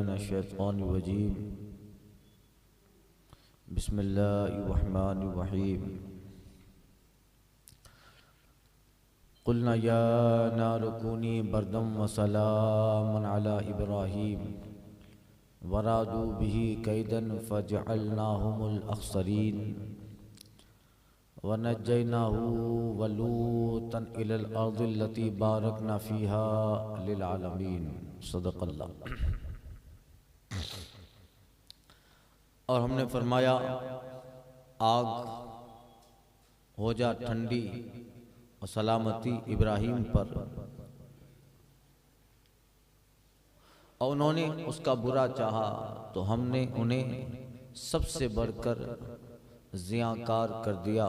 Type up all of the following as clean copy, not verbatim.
मिनश्शैतानिर्रजीम बिस्मिल्लाहिर्रहमानिर्रहीम क़ुल्ना या नारु कूनी बरदम व सलामन अला इब्राहीम वरादू बिही कैदन फजअलनाहुमुल अख़सरीन वनज्जयनाहु वलूतन इलल अर्दिल्लती बारकना फ़ीहा लिल आलमीन। सदक़ल्लाह। और हमने फरमाया आग हो जा ठंडी और सलामती इब्राहीम पर, और उन्होंने उसका बुरा चाहा तो हमने उन्हें सबसे बढ़कर ज़ियाकार कर दिया,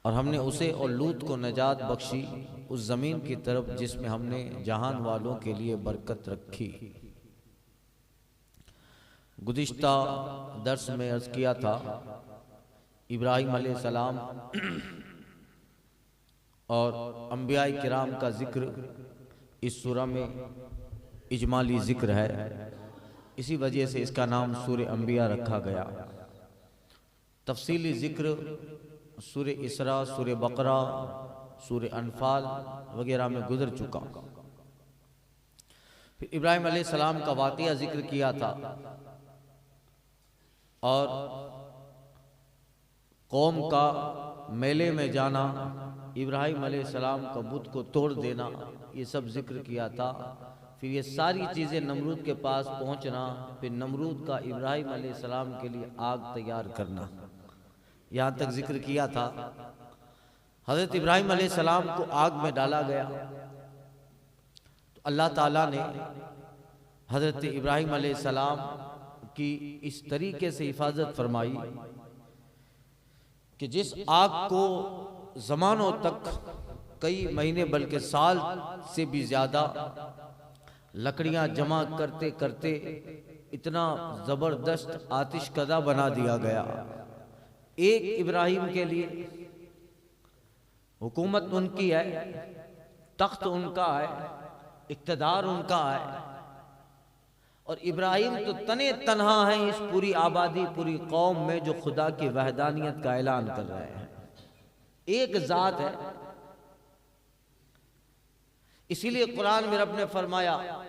और हमने उसे और लूत को नजात बख्शी उस ज़मीन की तरफ जिसमें हमने जहान वालों के लिए बरकत रखी। गुज़िश्ता दर्स में अर्ज़ किया था इब्राहीम अलैहिस्सलाम और अंबिया किराम का जिक्र इस सूरा में इजमाली जिक्र है, इसी वजह से इसका नाम सूरे अंबिया रखा गया। तफसीली जिक्र सूरे इसरा, सूरे बकरा, सूरे अनफाल वगैरह में गुजर चुका। फिर इब्राहीम अलैहिस्सलाम का वाक़या जिक्र किया था और कौम का मेले में जाना, इब्राहीम अलैहिस्सलाम का बुत को तोड़ देना, ये सब जिक्र किया था। फिर ये सारी चीज़ें नमरूद के पास पहुंचना, फिर नमरूद का इब्राहीम अलैहिस्सलाम के लिए आग तैयार करना, यहाँ तक जिक्र किया था। हज़रत इब्राहीम अलैहिस्सलाम को आग में डाला गया तो अल्लाह ताला ने हज़रत इब्राहीम अलैहिस्सलाम की इस तरीके से हिफाजत फरमाई कि जिस आग को ज़मानों तक, कई महीने बल्कि साल से भी ज़्यादा लकड़ियां जमा करते करते इतना ज़बरदस्त आतिश कदा बना दिया गया। एक इब्राहीम के लिए हुकूमत उनकी है, तख्त उनका है, इक़्तिदार उनका है, और इब्राहीम तो तने तन्हा हैं इस पूरी आबादी, पूरी कौम में जो खुदा की वहदानियत का ऐलान कर रहे हैं। एक ज़ात है। इसीलिए कुरान में रब ने फरमाया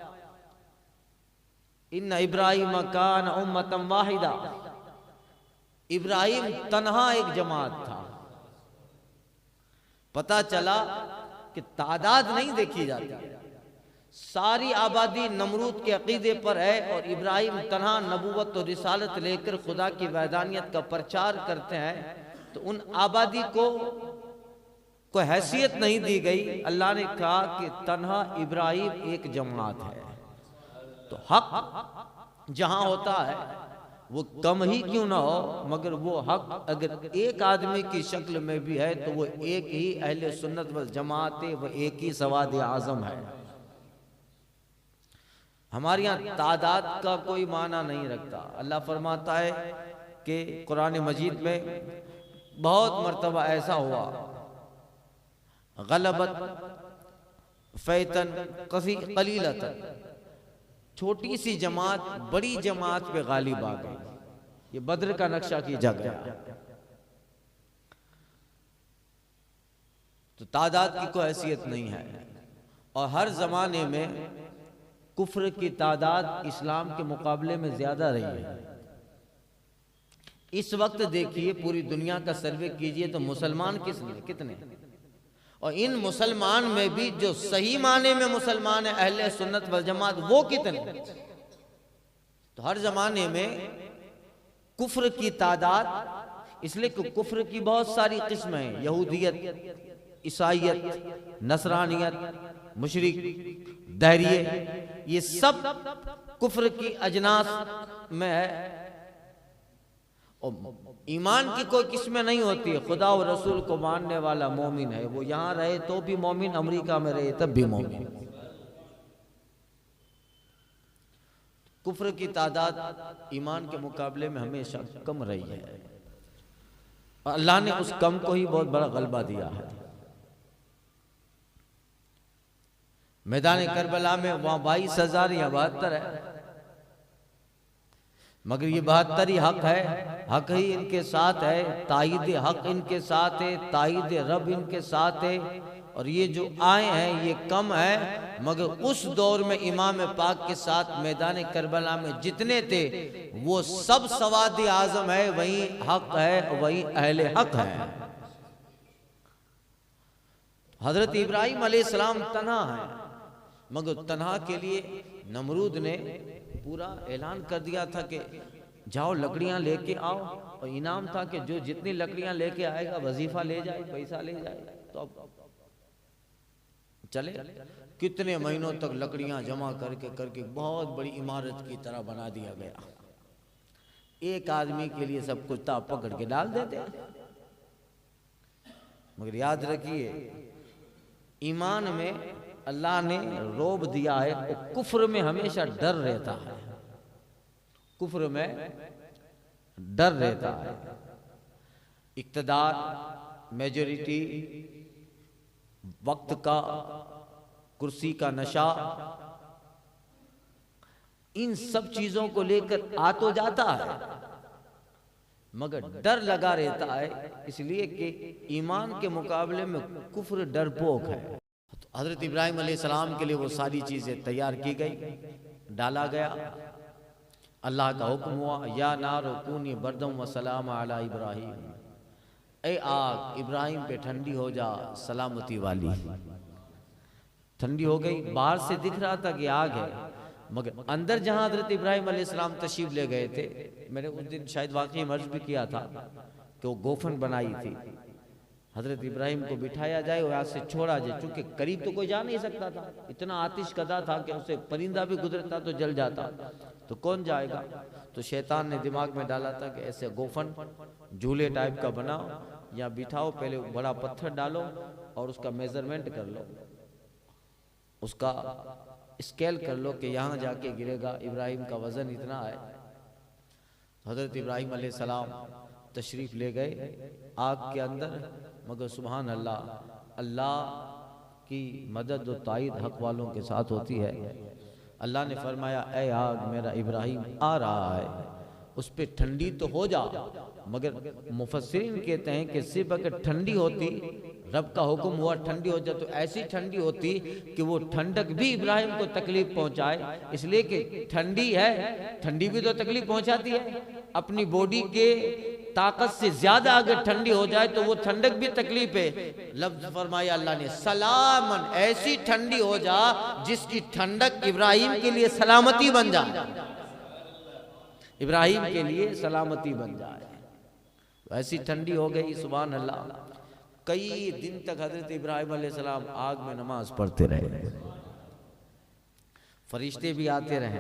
इन्ना इब्राहीम कान उम्मतम वाहिदा, इब्राहीम तन्हा एक जमात था। पता चला कि तादाद नहीं देखी जाती, सारी आबादी नमरूद के अकीदे पर है और इब्राहीम तन्हा नबूवत और रिसालत लेकर खुदा की वहदानियत का प्रचार करते हैं, तो उन आबादी को कोई हैसियत नहीं दी गई। अल्लाह ने कहा कि तन्हा इब्राहीम एक जमात है। तो हक जहां होता है वो कम ही क्यों ना हो, मगर वो हक अगर एक आदमी की शक्ल में भी है तो वो एक ही अहले सुन्नत वल जमात है, वो एक ही सवाद आज़म है। हमारे यहाँ तादाद का कोई माना नहीं रखता। अल्लाह फरमाता है कि कुरान मजीद में बहुत मर्तबा ऐसा हुआ, गलबत फैतन कलीलतन, छोटी सी जमात बड़ी जमात पे गालिब आ गई। ये बद्र का नक्शा खींचा गया। तो तादाद की कोई हैसियत नहीं है, और हर जमाने में कुफ्र की तादाद इस्लाम के मुकाबले में ज्यादा रही है। इस वक्त देखिए पूरी दुनिया का सर्वे कीजिए तो मुसलमान कितने, और इन मुसलमान में भी जो सही माने में मुसलमान है अहले सुन्नत वल जमात, वो कितने। तो हर जमाने में कुफ्र की तादाद, इसलिए कि कुफ्र की बहुत सारी किस्में हैं, यहूदियत, ईसाइयत, नसरानियत, मुशरिक, दहरिये, ये सब कुफ्र की अजनास में है। और ईमान की कोई किस्में नहीं होती है। खुदा और रसूल को मानने वाला मोमिन है, वो यहाँ रहे तो भी मोमिन, अमेरिका में रहे तब भी मोमिन। कुफ्र की तादाद ईमान के मुकाबले में हमेशा कम रही है। अल्लाह ने उस कम को ही बहुत बड़ा गलबा दिया है। मैदान करबला में वहां 22,000 या 72 है, मगर ये 72 ही हक है, हक ही इनके साथ है, ताईद हक इनके साथ है, ताईद रब इनके साथ है। और ये जो आए हैं ये कम है, मगर उस दौर में इमाम पाक के साथ मैदान करबला में जितने थे वो सब सवाद आजम है, वही हक है, वही अहले हक है। हजरत इब्राहिम अलैहिस्सलाम तन्हा है, मगर तन्हा के लिए नमरूद ने पूरा ऐलान कर दिया था कि जाओ लकड़ियां लेके आओ, और इनाम था कि जो जितनी लकड़ियां लेके आएगा वजीफा ले जाए, पैसा ले जाए। तो अब चले कितने महीनों तक लकड़ियां जमा करके करके बहुत बड़ी इमारत की तरह बना दिया गया। एक आदमी के लिए सब कुछ था, पकड़ के डाल देते। मगर याद रखिए ईमान में अल्लाह ने रोब दिया है, तो कुफ्र में हमेशा डर रहता है, कुफ्र में डर रहता है। इक्तदार, मेजॉरिटी, वक्त का, कुर्सी का नशा, इन सब चीजों को लेकर आ तो जाता है, मगर डर लगा रहता है, इसलिए कि ईमान के मुकाबले में कुफ्र डरपोक है। तो हजरत इब्राहिम अलैहिस्सलाम के लिए वो सारी चीजें तैयार की गई, डाला गया। अल्लाह का हुक्म हुआ, या नार कूनी बरदम व सलाम अला इब्राहिम, ए आग इब्राहिम पे ठंडी हो जा, सलामती वाली। ठंडी हो गई, बाहर से दिख रहा था कि आग है, मगर अंदर जहां हजरत इब्राहिम अलैहिस्सलाम तशरीफ ले गए थे, मैंने उस दिन शायद वाकई मर्ज भी किया था कि वो गोफन बनाई थी, हजरत इब्राहिम को बिठाया जाए और यहाँ से छोड़ा जाए, चूंकि करीब तो कोई जा नहीं सकता था, इतना आतिश कदा था कि उसे परिंदा भी गुजरता तो जल जाता, तो कौन जाएगा। तो शैतान ने दिमाग में डाला था कि ऐसे गोफन झूले टाइप का बनाओ, या बिठाओ, पहले बड़ा पत्थर डालो और उसका मेजरमेंट कर लो, उसका स्केल कर लो कि यहाँ जाके गिरेगा, इब्राहिम का वजन इतना है। हजरत इब्राहिम अलैहिस्सलाम तशरीफ ले गए आग के अंदर, मगर सुभान अल्लाह, अल्लाह की मदद और ताईद हक वालों के साथ होती है। अल्लाह ने फरमाया, ए आग मेरा इब्राहिम आ रहा है, उस पर ठंडी तो हो जा। मगर मुफस्सिरीन कहते हैं कि सिर्फ अगर ठंडी होती, रब का हुक्म हुआ ठंडी हो जाए, तो ऐसी ठंडी होती कि वो ठंडक भी इब्राहिम को तकलीफ पहुंचाए, इसलिए कि ठंडी है, ठंडी भी तो तकलीफ पहुंचाती है। अपनी बॉडी के ताकत से ज्यादा अगर ठंडी हो जाए तो वो ठंडक भी तकलीफ है। लफ्ज फरमाया अल्लाह ने, सलामन, ऐसी ठंडी हो जा जिसकी ठंडक इब्राहिम के लिए सलामती बन जाए, इब्राहिम के लिए सलामती बन जाए। ऐसी ठंडी हो गई, सुभान अल्लाह। कई दिन तक हजरत इब्राहिम अलैहिस्सलाम आग में नमाज पढ़ते रहे, फरिश्ते भी आते रहे।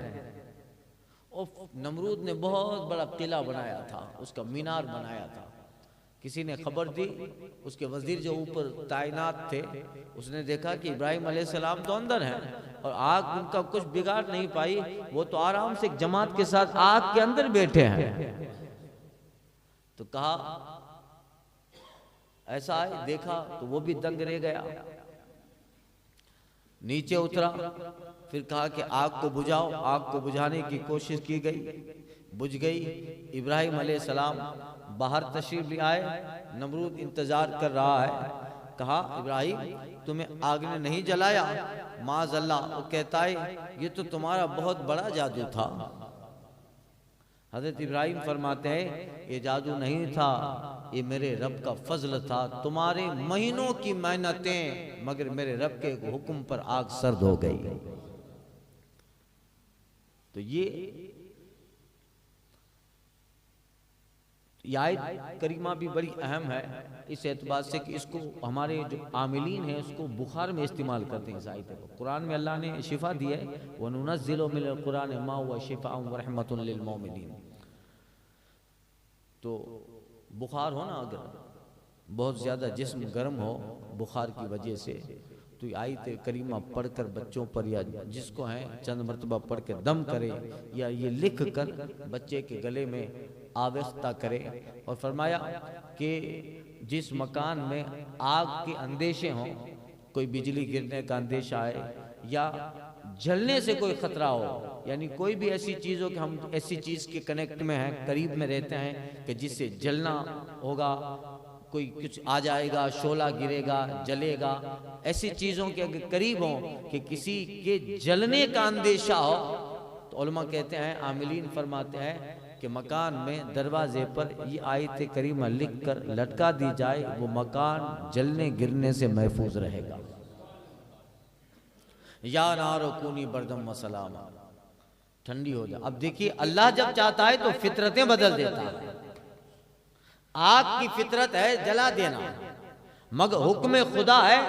और नमरूद ने बहुत बड़ा किला बनाया था, उसका मीनार बनाया था। किसी ने खबर दी, उसके वजीर जो ऊपर तैनात थे, उसने देखा कि इब्राहिम अलैहिस्सलाम तो अंदर हैं और आग उनका कुछ बिगाड़ नहीं पाई, वो तो आराम से एक जमात के साथ आग के अंदर बैठे हैं। तो कहा ऐसा है, देखा तो वो भी दंग रह गया, नीचे उतरा, फिर कहा कि आग को बुझाओ। आग को बुझाने की कोशिश की गई, बुझ गई। इब्राहिम अलैहिस्सलाम बाहर तशरीफ ले आए, नमरूद इंतजार कर रहा है। कहा, इब्राहिम तुम्हें आग ने नहीं जलाया? माज़अल्लाह। वो कहता है, ये तो तुम्हारा बहुत बड़ा जादू था। हजरत इब्राहिम फरमाते हैं, ये जादू नहीं था, ये मेरे रब का फजल था। तुम्हारे महीनों की मेहनतें, मगर मेरे रब के हुक्म पर आग सर्द हो गई। तो ये आयत करीमा भी बड़ी अहम है इस एतबार से कि इसको हमारे जो आमिलीन हैं उसको बुखार में इस्तेमाल करते हैं। इस आयत को कुरान में अल्लाह ने शिफा दी है, वनुनज़्ज़िलु मिनल कुरान मा हुवा शिफ़ाउन व रहमतुन लिल मोमिनीन। तो बुखार हो ना, अगर बहुत ज़्यादा जिस्म गर्म हो बुखार की वजह से, तो आयत करीमा पढ़कर बच्चों पर या जिसको है चंद मरतबा पढ़ के दम करे, या ये लिख कर बच्चे के गले में आवेख्ता करे। और फरमाया कि जिस मकान में आग के अंदेशे हों, कोई बिजली गिरने का अंदेशा है या जलने से कोई खतरा हो, यानी कोई भी ऐसी चीज़ हो कि हम ऐसी चीज़ के कनेक्ट में हैं, करीब में रहते हैं कि जिससे जलना होगा, कोई कुछ आ जाएगा, शोला गिरेगा, जलेगा, ऐसी चीज़ों के अगर करीब हो कि किसी के जलने का अंदेशा हो, तो उलमा कहते हैं, आमिलीन फरमाते हैं कि मकान में दरवाजे पर ये आयत करीमा लिख कर लटका दी जाए, वो मकान जलने गिरने से महफूज रहेगा। या नारो कूनी बरदम वसलामा, ठंडी हो जाए। अब देखिए, अल्लाह जब चाहता है तो फितरतें बदल देता है। आग की फितरत है जला देना, मगर हुक्म खुदा है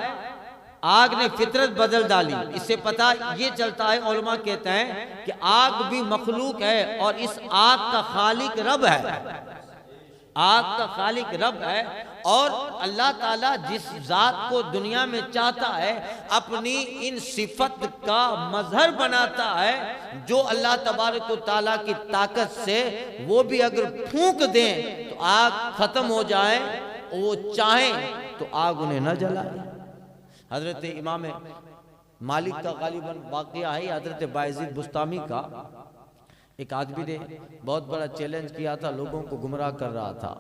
आग ने फितरत बदल डाली। इससे पता ये चलता है, उलमा कहते हैं कि आग भी मखलूक है और इस आग का खालिक रब है, आग का खालिक रब है। और अल्लाह ताला जिस जात को दुनिया में चाहता है अपनी इन सिफत का मजहर बनाता है, जो अल्लाह तबारक व तआला की ताकत से वो भी अगर फूंक दें तो आग खत्म हो जाए, वो चाहें तो आग उन्हें न जलाए। हजरत इमाम मालिक का गालिबन वाक़या है, हजरत बायज़ीद बुस्तामी का। एक आदमी ने बहुत बड़ा चैलेंज किया था, लोगों को गुमराह कर रहा था,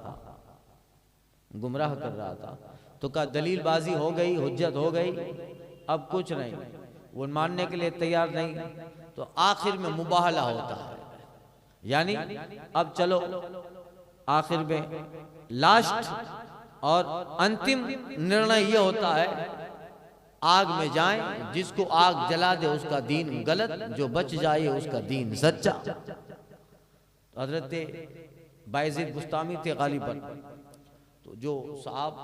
गुमराह कर रहा था। तो कहा दलील बाजी हो गई, हुज्जत हो गई, अब कुछ नहीं, वो मानने के लिए तैयार नहीं। तो आखिर में मुबाहला होता है, यानी अब चलो आखिर में लास्ट और अंतिम निर्णय ये होता है, आग में जाएं, जिसको आग जला दे उसका दीन गलत, जो बच जाए उसका दीन सच्चा। तो हजरत बायज़ीद बुस्तामी थे गालिबन, तो जो साहब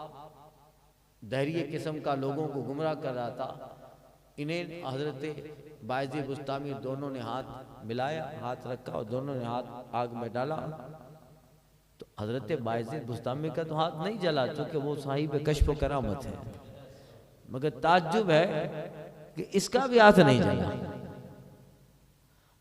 दहरिए किस्म का लोगों को गुमराह कर रहा था, इन्हें हजरत बायज़ीद बुस्तामी दोनों ने हाथ मिलाया, हाथ रखा और दोनों ने हाथ आग में डाला। तो हजरत बायज़ीद बुस्तामी का तो हाथ नहीं जला, चूंकि वो साहिब कश्फ व करामत है, मगर ताज्जुब है कि इसका भी हाथ नहीं जला,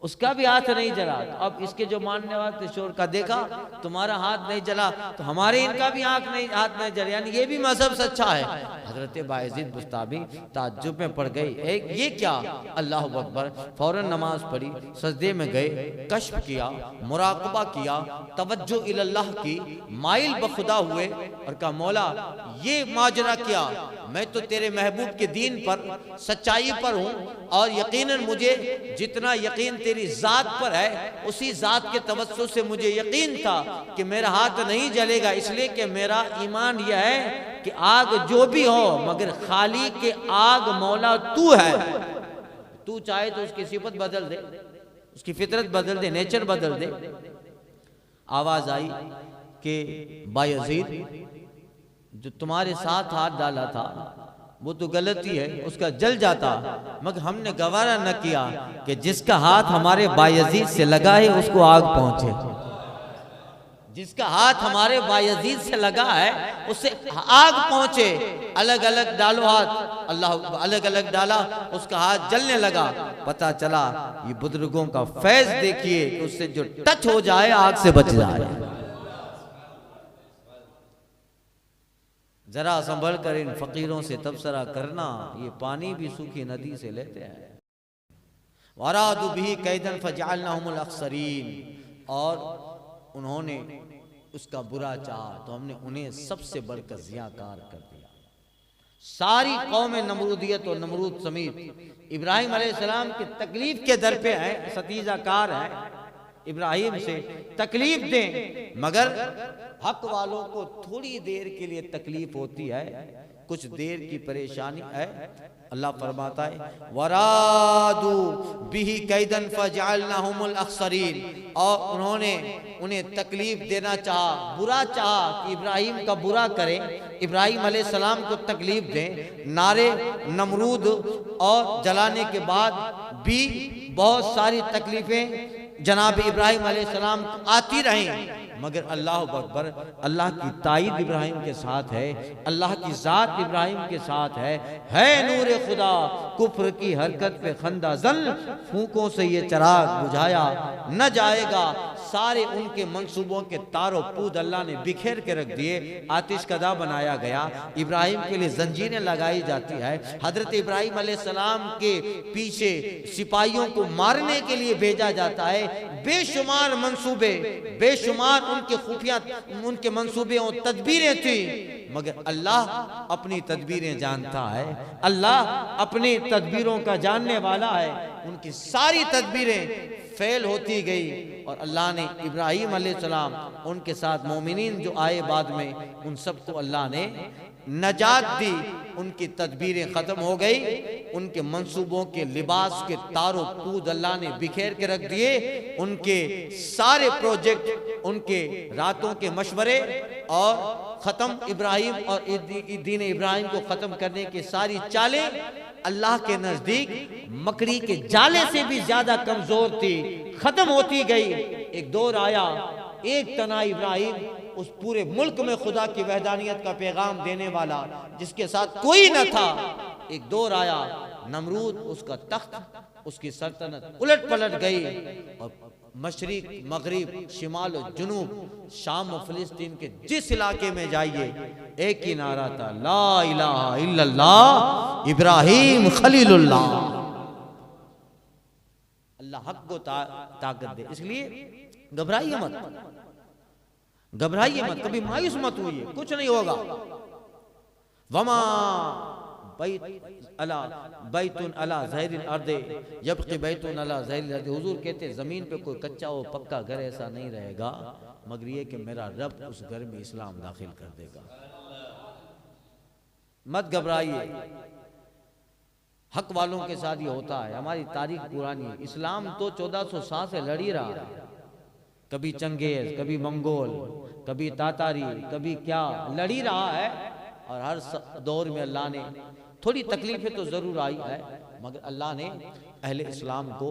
उसका भी हाथ नहीं जला। तो अब इसके जो मानने वाले शोर का देखा तुम्हारा हाथ नहीं जला तो हमारे इनका भी हाथ नहीं जला, यानी ये भी मजहब सच्चा है। हजरत बायज़ीद बुस्तामी ताज्जुब में पड़ गई, एक ये क्या, अल्लाह अकबर, फौरन नमाज पढ़ी, सजदे में गए, कश्फ किया, मुराकबा किया, तवज्जो इल्लाह की, माइल बखुदा हुए और कहा मौला ये माजरा क्या, मैं तो तेरे महबूब के दीन पर सच्चाई पर हूँ और यकीनन मुझे जितना यकीन तेरी जात पर है उसी जात के तवज्जो से मुझे यकीन था कि मेरा हाथ नहीं जलेगा, इसलिए कि मेरा ईमान यह है कि आग जो भी हो मगर खाली के आग मौला तू है। तू चाहे तो उसकी सिफत बदल दे, उसकी फितरत बदल दे, नेचर बदल दे। आवाज आई कि बायज़ीद जो तुम्हारे साथ हाथ डाला था वो तो गलती है, उसका जल जाता, मगर हमने गवारा न किया कि जिसका हाथ हमारे बायज़ीद से लगा है उसको आग पहुंचे, जिसका हाथ हमारे बायज़ीद से लगा है उससे आग पहुंचे। अलग अलग डालो हाथ, अल्लाह अलग अलग डाला, उसका हाथ जलने लगा। पता चला ये बुजुर्गों का फैज देखिए, उससे जो टच हो जाए आग से बच जाए। जरा संभल कर इन फकीरों से तबसरा करना, ये पानी भी सूखी नदी से लेते हैं। वरादु बिही कैदन फजअलनाहुमुल अखसरीन, और उन्होंने उसका बुरा चाहा तो हमने उन्हें सबसे बढ़कर ज़ियाकार कर दिया। सारी कौम नमरूदियत और नमरूद समेत इब्राहिम अलैहिस्सलाम की तकलीफ के दर पे है, सतीजाकार है, इब्राहिम से तकलीफ दें, मगर हक वालों को थोड़ी देर के लिए तकलीफ होती है, कुछ देर की परेशानी है। अल्लाह फरमाता है वरादू बिही कैदन फजअलनाहुमुल अखसरीन, और उन्होंने उन्हें तकलीफ देना चाहा, बुरा चाहा कि इब्राहिम का बुरा करें, इब्राहिम अलैहिस्सलाम को तकलीफ दें। नारे नमरूद और जलाने के बाद भी बहुत सारी तकलीफें जनाब इब्राहिम अलैहिस्सलाम आती रहीं, मगर अल्लाह अकबर, अल्लाह की ताईद इब्राहिम के साथ है, अल्लाह की जात इब्राहिम के साथ है नूरे खुदा कुफ्र की हरकत पे खंदा जल, फूकों से ये चराग बुझाया न जाएगा, सारे उनके मंसूबों के तारों पूद अल्लाह ने बिखेर के रख दिए। आतिश कदा बनाया गया, इब्राहिम के लिए जंजीरें लगाई जाती है। हजरत इब्राहिम अलैहिस्सलाम के पीछे सिपाहियों को मारने के लिए भेजा जाता है। बेशुमार मंसूबे, बेशुमार उनके खुफिया उनके मंसूबे और तदबीरें थी, मगर अल्लाह अपनी तदबीरें जानता है। अल्लाह अपनी तदबीरों का जानने वाला है। उनकी सारी तदबीरें फेल होती गई और अल्लाह ने इब्राहिम अलैहिस्सलाम उनके साथ मोमिनीन जो आए बाद में, उन सबको अल्लाह ने नजात दी। उनकी तदबीरें ख़त्म हो गई, उनके मंसूबों के लिबास के तारों पूद अल्लाह ने बिखेर के रख दिए। उनके सारे प्रोजेक्ट, उनके रातों के मशवरे और ख़त्म इब्राहिम और दीन इब्राहिम को ख़त्म करने की सारी चालें अल्लाह के नज़दीक मकड़ी के जाले से भी ज्यादा कमजोर थी, खत्म होती गई। एक दौर आया, एक तना इब्राहिम उस पूरे मुल्क में खुदा की वहदानियत का पैगाम देने वाला, जिसके साथ कोई न था। एक दौर आया, नमरूद, उसका तख्त, उसकी सल्तनत उलट पलट गई और मशरिक, मगरिब, शिमाल और जुनूब, शाम और फिलिस्तीन के जिस इलाके में जाइए एक ही नारा था, ला इलाहा इल्लल्लाह इब्राहिम खलीलुल्लाह। अल्लाह हक को ताकत दे, इसलिए घबराइए मत, घबराइए मत, कभी मायूस मत हुई, कुछ नहीं होगा। वमा बैतुन अला ज़हरिल अर्दे यब्क़ी बैतुन अला ज़हरिल अर्दे। हुजूर कहते जमीन पे कोई कच्चा और पक्का घर ऐसा नहीं रहेगा मगर ये कि मेरा रब उस घर में इस्लाम दाखिल कर देगा। मत घबराइए, हक वालों के साथ ये होता है। हमारी तारीख पुरानी है, इस्लाम तो 1400 साल से लड़ ही रहा है। कभी चंगेज, कभी मंगोल, कभी तातारी, कभी क्या, लड़ ही रहा है। और हर दौर में अल्लाह ने थोड़ी तकलीफें तो जरूर आई है, मगर अल्लाह ने अहले इस्लाम को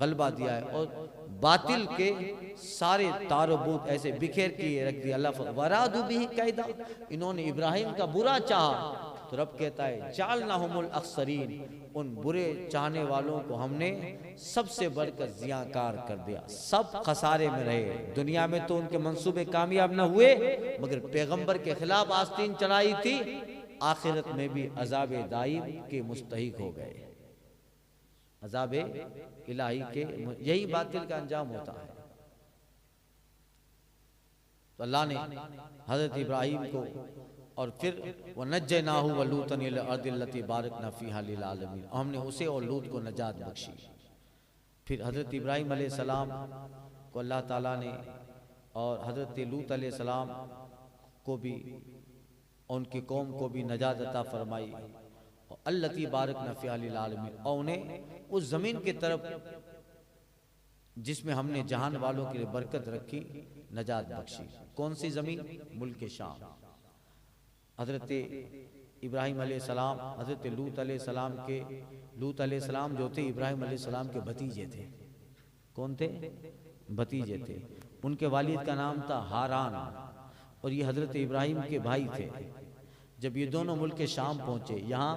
गलबा दिया है और बातिल के सारे तारबूत ऐसे बिखेर किए रख दिया। अल्लाह वरादु बिही कैदा, इन्होंने इब्राहिम का बुरा चाहा तो रब कहता है जालनाहुमुल अक्सरीन, उन बुरे चाहने वालों को हमने सबसे बढ़कर ज़ियाकार कर दिया। सब खसारे में रहे। दुनिया में तो उनके मंसूबे कामयाब न हुए, मगर पैगंबर के खिलाफ आस्तीन चढ़ाई थी, आखिरत में भी अजाब दाइम के मुस्तहिक हो गए। अजाब इलाही के, यही बातिल का अंजाम होता है। तो अल्लाह ने हजरत इब्राहिम को और फिर वह नज्जयनाहु व लूतन इल अर्दिल लती बारकना फीहा लिल आलमीन, हमने उसे और लूत को नजात बख्शी। फिर हजरत इब्राहिम अलैहिस्सलाम को अल्लाह ताला ने और हजरत लूत अलैहिस्सलाम को भी, उनकी कौम को भी नजात अता फरमाई। और अल्लती बारकना फीहा लिल आलमीन, और उन्हें उस जमीन की तरफ जिसमें हमने जहान वालों के लिए बरकत रखी, नजात बख्शी। कौन सी जमीन? मुल्क शाम। हजरत इब्राहिम अलैहिस्सलाम हजरत लूत अलैहिस्सलाम के, लूत अलैहिस्सलाम जो थे इब्राहिम अलैहिस्सलाम के भतीजे थे। कौन थे? भतीजे थे। उनके वालिद का नाम था हारान और ये हजरत इब्राहिम के भाई थे। जब ये दोनों मुल्क शाम पहुंचे, यहाँ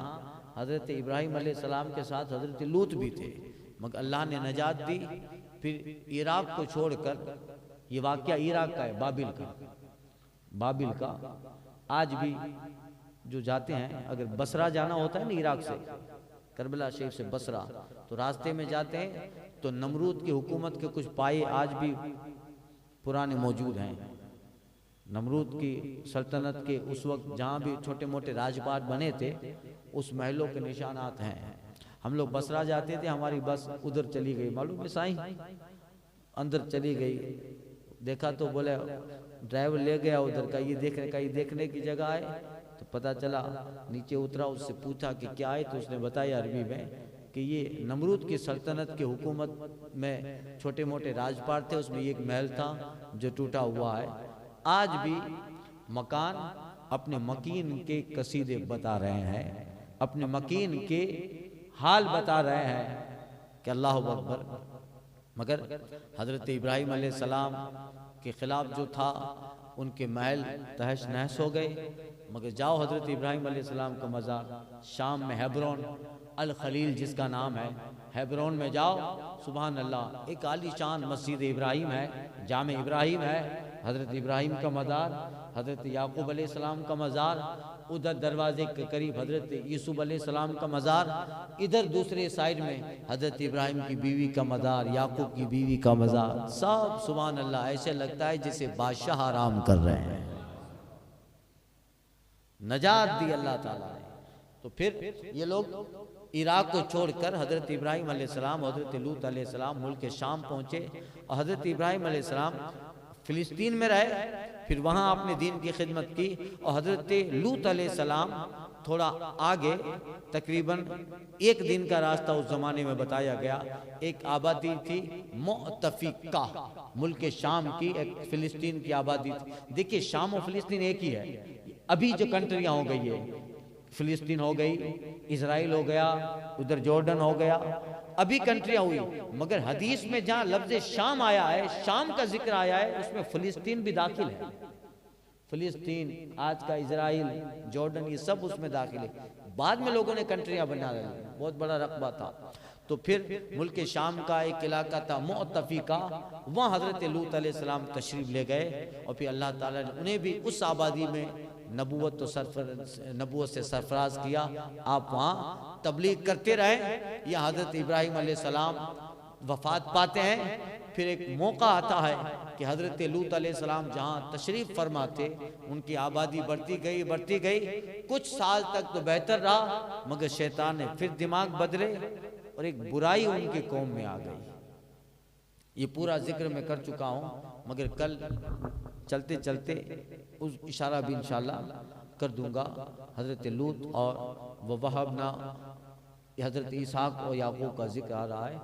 हजरत इब्राहिम अलैहिस्सलाम के साथ हजरत लूत भी थे, मगर अल्लाह ने नजात दी। फिर इराक को छोड़कर, ये वाक़या इराक का है, बाबिल का, बाबिल का। आज भी जो जाते हैं, अगर बसरा जाना होता है ना इराक से, करबला शरीफ से बसरा, तो रास्ते में जाते हैं तो नमरूद की हुकूमत के कुछ पाए आज भी पुराने मौजूद हैं। नमरूद की सल्तनत के उस वक्त जहाँ भी छोटे मोटे राजपाट बने थे, उस महलों के निशानात हैं। हम लोग बसरा जाते थे, हमारी बस उधर चली गई, मालूम है साईं, अंदर चली गई। देखा तो बोले ड्राइवर ले गया उधर का, ये देखने की जगह है। तो पता चला, नीचे उतरा, उससे पूछा कि क्या है, तो उसने बताया अरबी में कि ये नमरूद की सल्तनत की हुकूमत में छोटे मोटे राजपाट थे, उसमें एक महल था जो टूटा हुआ है। आज भी मकान अपने मकीन के कसीदे बता रहे हैं, अपने मकीन के हाल बता रहे हैं कि अल्लाह अकबर। मगर हजरत इब्राहिम अलैहिस्सलाम के खिलाफ जो था, उनके महल तहस नहस हो गए। मगर जाओ हजरत इब्राहिम अलैहिस्सलाम का मज़ार शाम में हेब्रोन, अल खलील जिसका नाम है, हेब्रोन में जाओ, सुभान अल्लाह, एक आलीशान मस्जिद इब्राहिम है, जामे इब्राहिम है, हज़रत इब्राहिम का मज़ार, हज़रत याकूब अलैहिस्सलाम का मज़ार, उधर दरवाजे के करीब हज़रत यूसुफ अलैहिस्सलाम का मज़ार, इधर दूसरे साइड में हज़रत इब्राहिम की बीवी का मज़ार, याकूब की बीवी का मज़ार, सब सुभान अल्लाह ऐसे लगता है जैसे बादशाह आराम कर रहे हैं। नजात दी अल्लाह ताला ने। तो फिर ये लोग इराक को छोड़कर हज़रत इब्राहिम अलैहिस्सलाम, हज़रत लूत अलैहिस्सलाम मुल्क शाम पहुँचे और हज़रत इब्राहिम अलैहिस्सलाम फ़िलिस्तीन में रहे, फिर वहाँ अपने दीन की खिदमत की। और हज़रत लूत अलैहिस्सलाम थोड़ा आगे, तकरीबन एक दिन का रास्ता उस ज़माने में बताया गया, एक आबादी थी मुअतफिका, मुल्क शाम की एक फ़िलिस्तीन की आबादी थी। देखिए शाम और फ़िलिस्तीन एक ही है। अभी जो कंट्रियाँ हो गई है, फ़िलिस्तीन हो गई, इजराइल हो गया, उधर जॉर्डन हो गया, अभी कंट्रियाँ हुई, मगर हदीस में जहाँ लफ्ज़ शाम आया है, शाम का जिक्र आया है, उसमें फ़िलिस्तीन भी दाखिल है। फ़िलिस्तीन, आज का इजराइल, जॉर्डन, ये सब उसमें दाखिल है। बाद में लोगों ने कंट्रियाँ बना ली, बहुत बड़ा रकबा था। तो फिर मुल्क शाम का एक इलाका था मुअतफिका, वहाँ हज़रत लूत अलैहिस्सलाम तशरीफ़ ले गए और फिर अल्लाह ताला ने उन्हें भी उस आबादी में नबूवत से सरफराज किया। आप वहाँ तबलीग करते रहे। या हज़रत इब्राहिम अलैहिस्सलाम वफ़ात पाते हैं, फिर एक मौका आता है कि हज़रत लूत अलैहिस्सलाम जहाँ तशरीफ़ फरमाते, उनकी आबादी बढ़ती गई। कुछ साल तक तो बेहतर रहा, मगर शैतान ने फिर दिमाग बदले और एक बुराई उनके कौम में आ गई। ये पूरा जिक्र मैं कर चुका हूँ, मगर कल चलते चलते उस इशारा भी इंशाअल्लाह कर दूंगा। हज़रत लूत और वहबना, हज़रत इसहाक़ और याकूब का जिक्र आ रहा है।